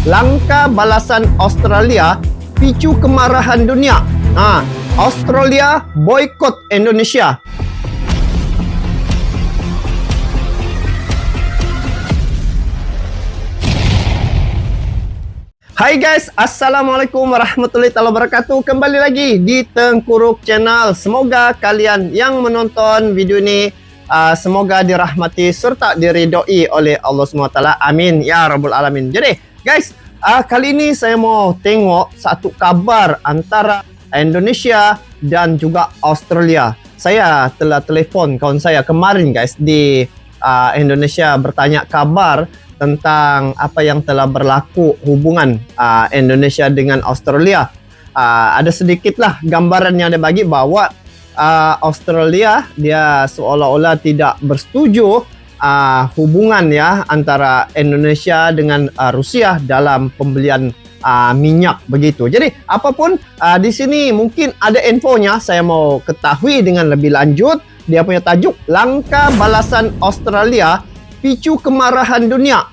Langkah balasan Australia picu kemarahan dunia. Australia boikot Indonesia. Hai guys, Assalamualaikum warahmatullahi wabarakatuh. Kembali lagi di Tengkuruk Channel. Semoga kalian yang menonton video ini semoga dirahmati serta diridhoi oleh Allah SWT. Amin ya rabbal alamin. Jadi guys, kali ini saya mau tengok satu kabar antara Indonesia dan juga Australia. Saya telah telepon kawan saya kemarin guys di Indonesia bertanya kabar tentang apa yang telah berlaku hubungan Indonesia dengan Australia. Ada sedikitlah gambaran yang dia bagi bahwa Australia dia seolah-olah tidak bersetuju hubungan ya antara Indonesia dengan Rusia dalam pembelian minyak begitu. Jadi apapun di sini mungkin ada infonya, saya mau ketahui dengan lebih lanjut. Dia punya tajuk langkah balasan Australia picu kemarahan dunia.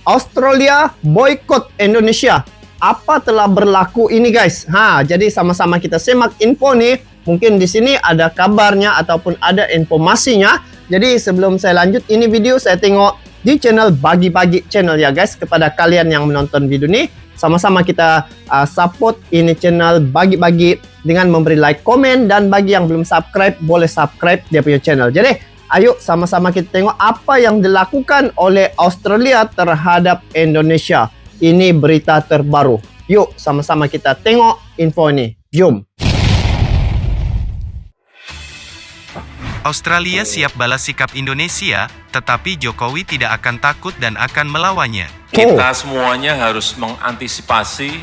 Australia boikot Indonesia. Apa telah berlaku ini guys? Jadi sama-sama kita simak info nih. Mungkin di sini ada kabarnya ataupun ada informasinya. Jadi sebelum saya lanjut ini video, saya tengok di channel Bagi-Bagi channel ya guys. Kepada kalian yang menonton video ini, sama-sama kita support ini channel Bagi-Bagi dengan memberi like, komen, dan bagi yang belum subscribe boleh subscribe dia punya channel. Jadi ayo sama-sama kita tengok apa yang dilakukan oleh Australia terhadap Indonesia. Ini berita terbaru. Yuk sama-sama kita tengok info ini. Jom. Australia siap balas sikap Indonesia, tetapi Jokowi tidak akan takut dan akan melawannya. Kita semuanya harus mengantisipasi,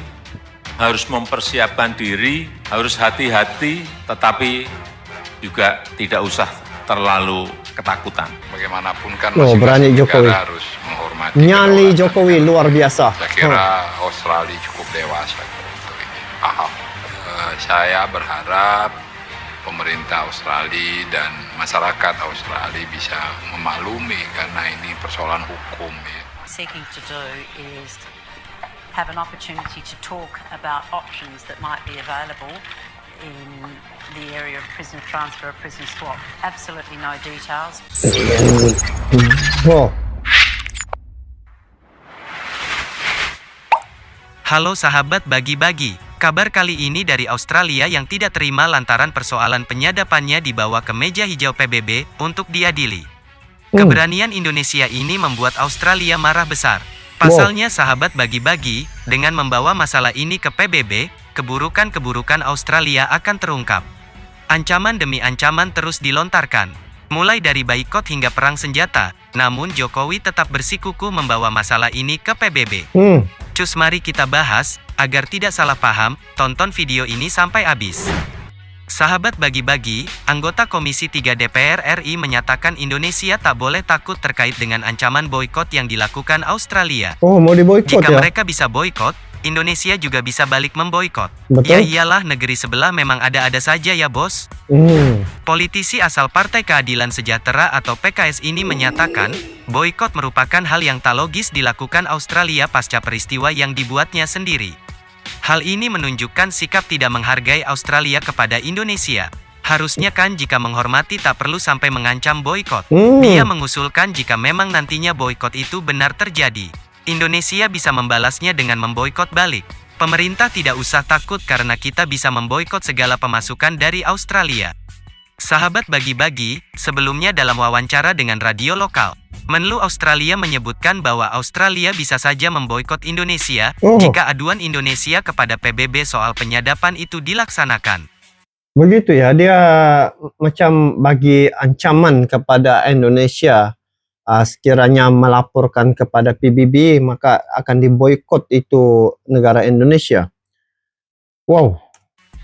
harus mempersiapkan diri, harus hati-hati, tetapi juga tidak usah terlalu ketakutan. Bagaimanapun kan berani Jokowi harus menghormati nyali Jokowi luar biasa. Saya kira Australia cukup dewasa untuk ini. Saya berharap pemerintah Australia dan masyarakat Australia bisa memaklumi karena ini persoalan hukum ya. Seeking to do is have an opportunity to talk about options that might be available in the area of prisoner transfer or prisoner swap. Absolutely no details. Halo sahabat Bagi-Bagi. Kabar kali ini dari Australia yang tidak terima lantaran persoalan penyadapannya dibawa ke meja hijau PBB untuk diadili. Keberanian Indonesia ini membuat Australia marah besar. Pasalnya sahabat Bagi-Bagi, dengan membawa masalah ini ke PBB, keburukan-keburukan Australia akan terungkap. Ancaman demi ancaman terus dilontarkan, mulai dari boikot hingga perang senjata. Namun Jokowi tetap bersikukuh membawa masalah ini ke PBB. Cus mari kita bahas, agar tidak salah paham, tonton video ini sampai habis. Sahabat Bagi-Bagi, anggota Komisi 3 DPR RI menyatakan Indonesia tak boleh takut terkait dengan ancaman boikot yang dilakukan Australia. Mau diboikot Jika ya? mereka bisa boikot, Indonesia juga bisa balik memboikot. Betul. Ya iyalah, negeri sebelah memang ada-ada saja ya bos. Politisi asal Partai Keadilan Sejahtera atau PKS ini menyatakan, boikot merupakan hal yang tak logis dilakukan Australia pasca peristiwa yang dibuatnya sendiri. Hal ini menunjukkan sikap tidak menghargai Australia kepada Indonesia. Harusnya kan jika menghormati tak perlu sampai mengancam boikot. Dia mengusulkan jika memang nantinya boikot itu benar terjadi, Indonesia bisa membalasnya dengan memboikot balik. Pemerintah tidak usah takut karena kita bisa memboikot segala pemasukan dari Australia. Sahabat Bagi-Bagi, sebelumnya dalam wawancara dengan radio lokal, Menlu Australia menyebutkan bahwa Australia bisa saja memboikot Indonesia jika aduan Indonesia kepada PBB soal penyadapan itu dilaksanakan. Begitu ya, dia macam bagi ancaman kepada Indonesia. Sekiranya melaporkan kepada PBB maka akan diboikot itu negara Indonesia. Wow.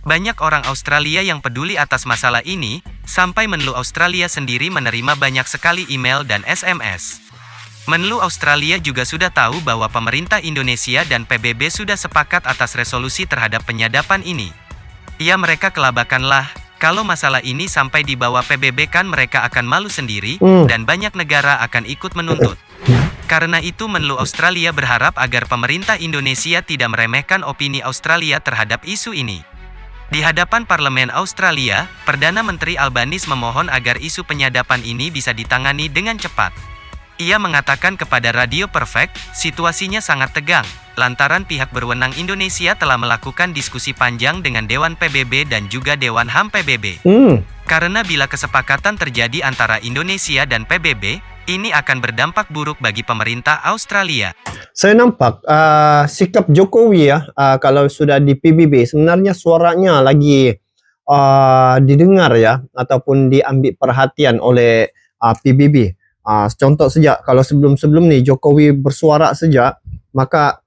Banyak orang Australia yang peduli atas masalah ini, sampai Menlu Australia sendiri menerima banyak sekali email dan SMS. Menlu Australia juga sudah tahu bahwa pemerintah Indonesia dan PBB sudah sepakat atas resolusi terhadap penyadapan ini. Ya mereka kelabakanlah, kalau masalah ini sampai di bawah PBB kan mereka akan malu sendiri, dan banyak negara akan ikut menuntut. Karena itu Menlu Australia berharap agar pemerintah Indonesia tidak meremehkan opini Australia terhadap isu ini. Di hadapan Parlemen Australia, Perdana Menteri Albanese memohon agar isu penyadapan ini bisa ditangani dengan cepat. Ia mengatakan kepada Radio Perfect, situasinya sangat tegang, lantaran pihak berwenang Indonesia telah melakukan diskusi panjang dengan Dewan PBB dan juga Dewan HAM PBB. Karena bila kesepakatan terjadi antara Indonesia dan PBB, ini akan berdampak buruk bagi pemerintah Australia. Saya nampak sikap Jokowi ya, kalau sudah di PBB sebenarnya suaranya lagi didengar ya, ataupun diambil perhatian oleh PBB. Contoh saja, kalau sebelum-sebelum ni Jokowi bersuara saja, maka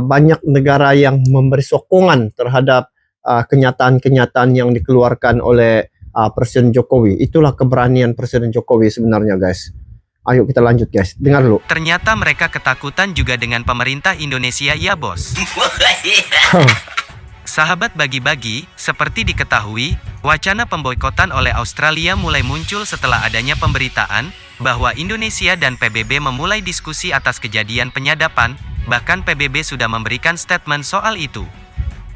banyak negara yang memberi sokongan terhadap kenyataan-kenyataan yang dikeluarkan oleh Presiden Jokowi. Itulah keberanian Presiden Jokowi sebenarnya, guys. Ayo kita lanjut, guys. Dengar dulu. Ternyata mereka ketakutan juga dengan pemerintah Indonesia ya, bos. Sahabat bagi-bagi, seperti diketahui, wacana pemboikotan oleh Australia mulai muncul setelah adanya pemberitaan bahwa Indonesia dan PBB memulai diskusi atas kejadian penyadapan, bahkan PBB sudah memberikan statement soal itu.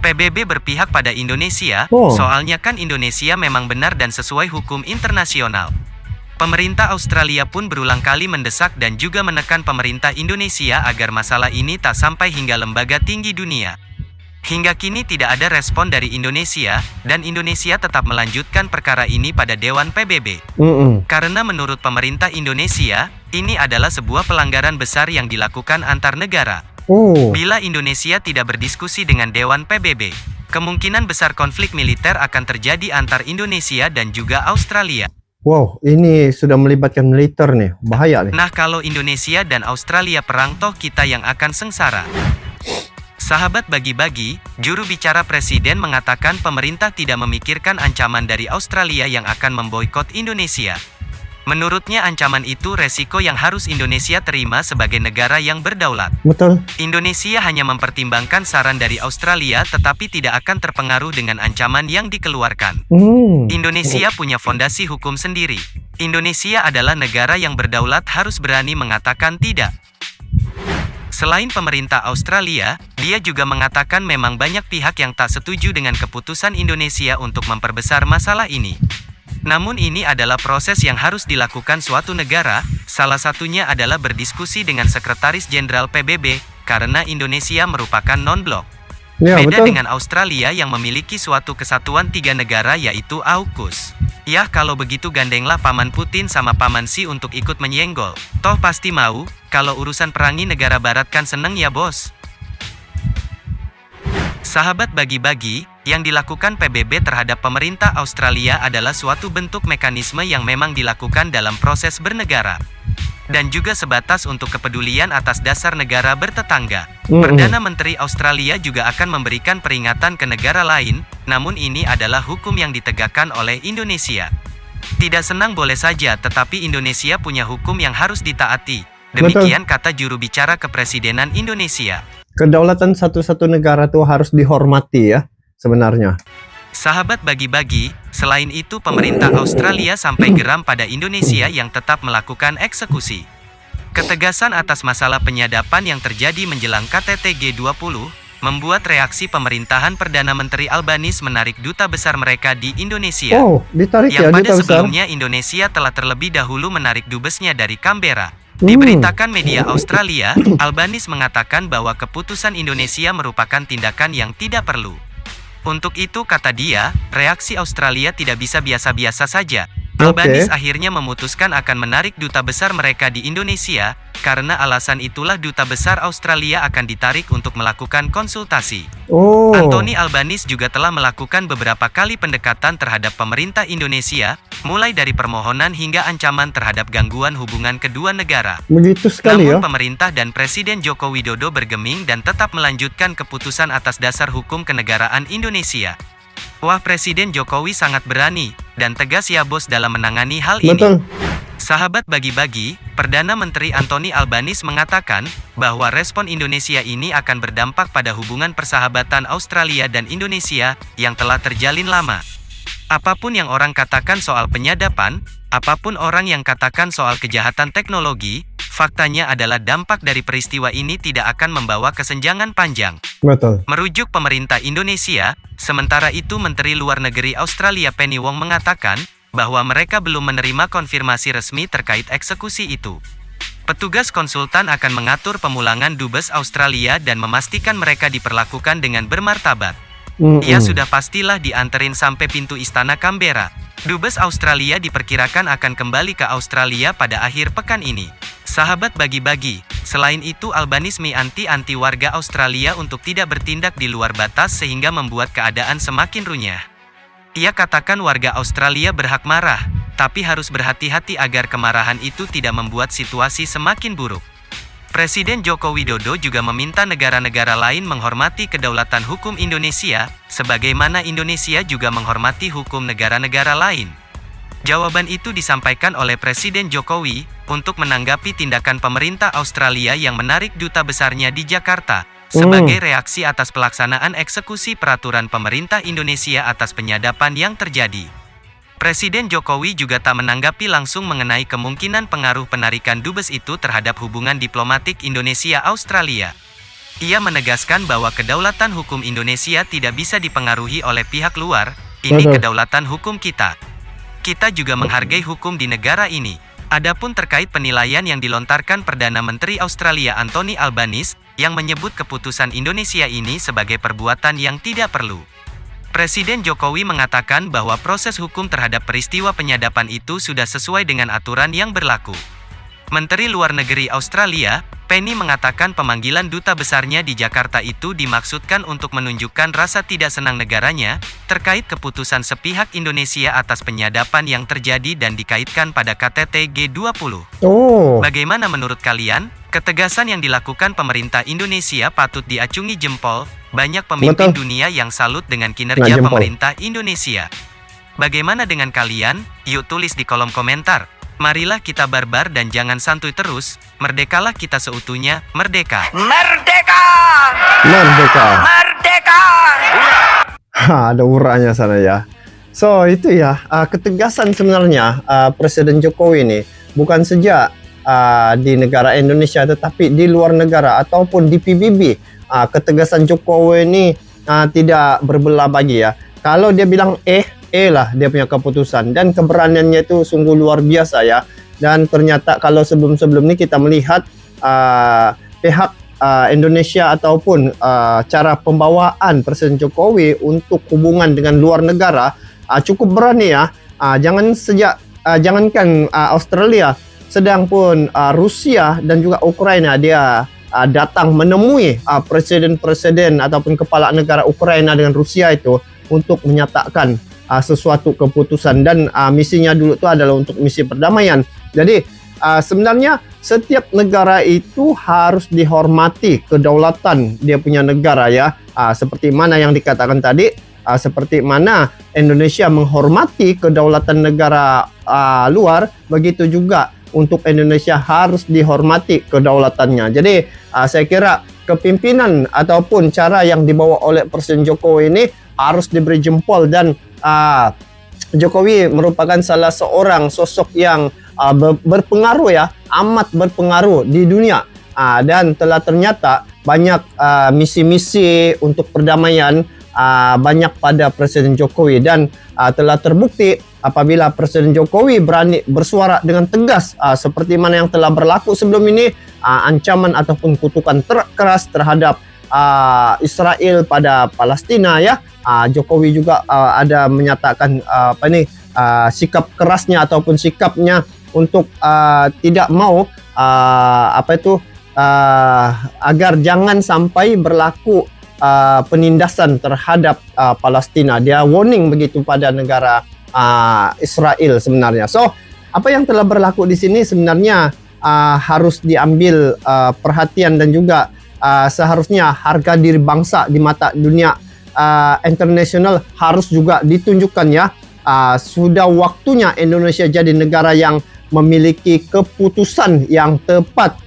PBB berpihak pada Indonesia, soalnya kan Indonesia memang benar dan sesuai hukum internasional. Pemerintah Australia pun berulang kali mendesak dan juga menekan pemerintah Indonesia agar masalah ini tak sampai hingga lembaga tinggi dunia. Hingga kini tidak ada respon dari Indonesia, dan Indonesia tetap melanjutkan perkara ini pada Dewan PBB. Karena menurut pemerintah Indonesia, ini adalah sebuah pelanggaran besar yang dilakukan antar negara. Bila Indonesia tidak berdiskusi dengan Dewan PBB, kemungkinan besar konflik militer akan terjadi antar Indonesia dan juga Australia. Wow, ini sudah melibatkan militer nih, bahaya nih. Nah, kalau Indonesia dan Australia perang, toh kita yang akan sengsara. Sahabat bagi-bagi, juru bicara Presiden mengatakan pemerintah tidak memikirkan ancaman dari Australia yang akan memboikot Indonesia. Menurutnya ancaman itu resiko yang harus Indonesia terima sebagai negara yang berdaulat. Betul. Indonesia hanya mempertimbangkan saran dari Australia tetapi tidak akan terpengaruh dengan ancaman yang dikeluarkan. Indonesia punya fondasi hukum sendiri. Indonesia adalah negara yang berdaulat, harus berani mengatakan tidak. Selain pemerintah Australia, dia juga mengatakan memang banyak pihak yang tak setuju dengan keputusan Indonesia untuk memperbesar masalah ini. Namun ini adalah proses yang harus dilakukan suatu negara, salah satunya adalah berdiskusi dengan Sekretaris Jenderal PBB, karena Indonesia merupakan non-blok. Ya, Beda betul. dengan Australia yang memiliki suatu kesatuan 3 negara yaitu AUKUS. Ya kalau begitu gandenglah Paman Putin sama Paman Xi untuk ikut menyenggol. Toh pasti mau, kalau urusan perangi negara barat kan seneng ya bos. Sahabat bagi-bagi, yang dilakukan PBB terhadap pemerintah Australia adalah suatu bentuk mekanisme yang memang dilakukan dalam proses bernegara. Dan juga sebatas untuk kepedulian atas dasar negara bertetangga. Perdana Menteri Australia juga akan memberikan peringatan ke negara lain, namun ini adalah hukum yang ditegakkan oleh Indonesia. Tidak senang boleh saja, tetapi Indonesia punya hukum yang harus ditaati. Demikian kata juru bicara Kepresidenan Indonesia. Kedaulatan satu-satu negara tuh harus dihormati ya, sebenarnya. Sahabat bagi-bagi, selain itu pemerintah Australia sampai geram pada Indonesia yang tetap melakukan eksekusi. Ketegasan atas masalah penyadapan yang terjadi menjelang KTT G20, membuat reaksi pemerintahan Perdana Menteri Albanese menarik duta besar mereka di Indonesia. Ditarik yang ya, pada duta besar. sebelumnya Indonesia telah terlebih dahulu menarik dubesnya dari Canberra. Diberitakan media Australia, Albanese mengatakan bahwa keputusan Indonesia merupakan tindakan yang tidak perlu. Untuk itu kata dia, reaksi Australia tidak bisa biasa-biasa saja. Albanese akhirnya memutuskan akan menarik duta besar mereka di Indonesia, karena alasan itulah duta besar Australia akan ditarik untuk melakukan konsultasi. Anthony Albanese juga telah melakukan beberapa kali pendekatan terhadap pemerintah Indonesia, mulai dari permohonan hingga ancaman terhadap gangguan hubungan kedua negara. Begitu sekali Namun ya. pemerintah dan Presiden Joko Widodo bergeming dan tetap melanjutkan keputusan atas dasar hukum kenegaraan Indonesia. Wah, Presiden Jokowi sangat berani dan tegas ya bos dalam menangani hal ini. Betul. Sahabat bagi-bagi, Perdana Menteri Anthony Albanese mengatakan bahwa respon Indonesia ini akan berdampak pada hubungan persahabatan Australia dan Indonesia yang telah terjalin lama. Apapun yang orang katakan soal penyadapan, apapun orang yang katakan soal kejahatan teknologi, Faktanya adalah dampak dari peristiwa ini tidak akan membawa kesenjangan panjang. Betul. Merujuk pemerintah Indonesia, sementara itu Menteri Luar Negeri Australia Penny Wong mengatakan bahwa mereka belum menerima konfirmasi resmi terkait eksekusi itu. Petugas konsultan akan mengatur pemulangan dubes Australia dan memastikan mereka diperlakukan dengan bermartabat. Ia sudah pastilah dianterin sampai pintu istana Canberra. Dubes Australia diperkirakan akan kembali ke Australia pada akhir pekan ini. Sahabat bagi-bagi, selain itu Albanese anti warga Australia untuk tidak bertindak di luar batas sehingga membuat keadaan semakin runyah. Ia katakan warga Australia berhak marah, tapi harus berhati-hati agar kemarahan itu tidak membuat situasi semakin buruk. Presiden Joko Widodo juga meminta negara-negara lain menghormati kedaulatan hukum Indonesia, sebagaimana Indonesia juga menghormati hukum negara-negara lain. Jawaban itu disampaikan oleh Presiden Jokowi untuk menanggapi tindakan pemerintah Australia yang menarik duta besarnya di Jakarta sebagai reaksi atas pelaksanaan eksekusi peraturan pemerintah Indonesia atas penyadapan yang terjadi. Presiden Jokowi juga tak menanggapi langsung mengenai kemungkinan pengaruh penarikan dubes itu terhadap hubungan diplomatik Indonesia-Australia. Ia menegaskan bahwa kedaulatan hukum Indonesia tidak bisa dipengaruhi oleh pihak luar, ini kedaulatan hukum kita. Kita juga menghargai hukum di negara ini. Adapun terkait penilaian yang dilontarkan Perdana Menteri Australia Anthony Albanese, yang menyebut keputusan Indonesia ini sebagai perbuatan yang tidak perlu. Presiden Jokowi mengatakan bahwa proses hukum terhadap peristiwa penyadapan itu sudah sesuai dengan aturan yang berlaku. Menteri Luar Negeri Australia, Penny mengatakan pemanggilan duta besarnya di Jakarta itu dimaksudkan untuk menunjukkan rasa tidak senang negaranya terkait keputusan sepihak Indonesia atas penyadapan yang terjadi dan dikaitkan pada KTT G20. Bagaimana menurut kalian? Ketegasan yang dilakukan pemerintah Indonesia patut diacungi jempol. Banyak pemimpin dunia yang salut dengan kinerja pemerintah Indonesia. Bagaimana dengan kalian? Yuk tulis di kolom komentar. Marilah kita barbar dan jangan santuy terus. Merdekalah kita seutuhnya. Merdeka! Merdeka! Merdeka! Merdeka! Ada uranya sana ya. So itu ya, ketegasan sebenarnya Presiden Jokowi ini bukan saja di negara Indonesia tetapi di luar negara ataupun di PBB. Ketegasan Jokowi ini tidak berbelah bagi ya. Kalau dia bilang lah dia punya keputusan dan keberaniannya itu sungguh luar biasa ya. Dan ternyata kalau sebelum-sebelum ini kita melihat pihak Indonesia ataupun cara pembawaan Presiden Jokowi untuk hubungan dengan luar negara cukup berani ya. Jangankan Australia, sedang pun Rusia dan juga Ukraina dia datang menemui presiden-presiden ataupun kepala negara Ukraina dengan Rusia itu untuk menyatakan sesuatu keputusan dan misinya dulu itu adalah untuk misi perdamaian. Jadi sebenarnya setiap negara itu harus dihormati kedaulatan dia punya negara ya. Seperti mana yang dikatakan tadi, seperti mana Indonesia menghormati kedaulatan negara luar, begitu juga untuk Indonesia harus dihormati kedaulatannya. Jadi saya kira kepimpinan ataupun cara yang dibawa oleh Presiden Jokowi ini harus diberi jempol dan Jokowi merupakan salah seorang sosok yang berpengaruh ya, amat berpengaruh di dunia dan telah ternyata banyak misi-misi untuk perdamaian banyak pada Presiden Jokowi dan telah terbukti apabila Presiden Jokowi berani bersuara dengan tegas seperti mana yang telah berlaku sebelum ini, ancaman ataupun kutukan keras terhadap Israel pada Palestina ya. Jokowi juga ada menyatakan sikap kerasnya ataupun sikapnya untuk tidak mau agar jangan sampai berlaku penindasan terhadap Palestina. Dia warning begitu pada negara Israel sebenarnya. So, apa yang telah berlaku di sini sebenarnya harus diambil perhatian dan juga seharusnya harga diri bangsa di mata dunia internasional harus juga ditunjukkan ya. Sudah waktunya Indonesia jadi negara yang memiliki keputusan yang tepat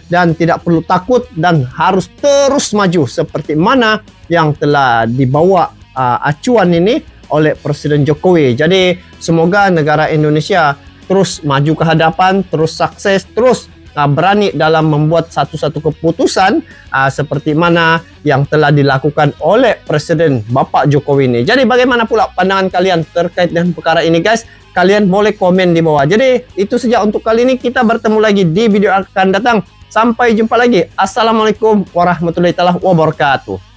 dan tidak perlu takut dan harus terus maju seperti mana yang telah dibawa acuan ini oleh Presiden Jokowi. Jadi semoga negara Indonesia terus maju ke hadapan, terus sukses, terus berani dalam membuat satu-satu keputusan seperti mana yang telah dilakukan oleh Presiden Bapak Jokowi ini. Jadi bagaimana pula pandangan kalian terkait dengan perkara ini guys? Kalian boleh komen di bawah. Jadi itu saja untuk kali ini. Kita bertemu lagi di video akan datang. Sampai jumpa lagi. Assalamualaikum warahmatullahi wabarakatuh.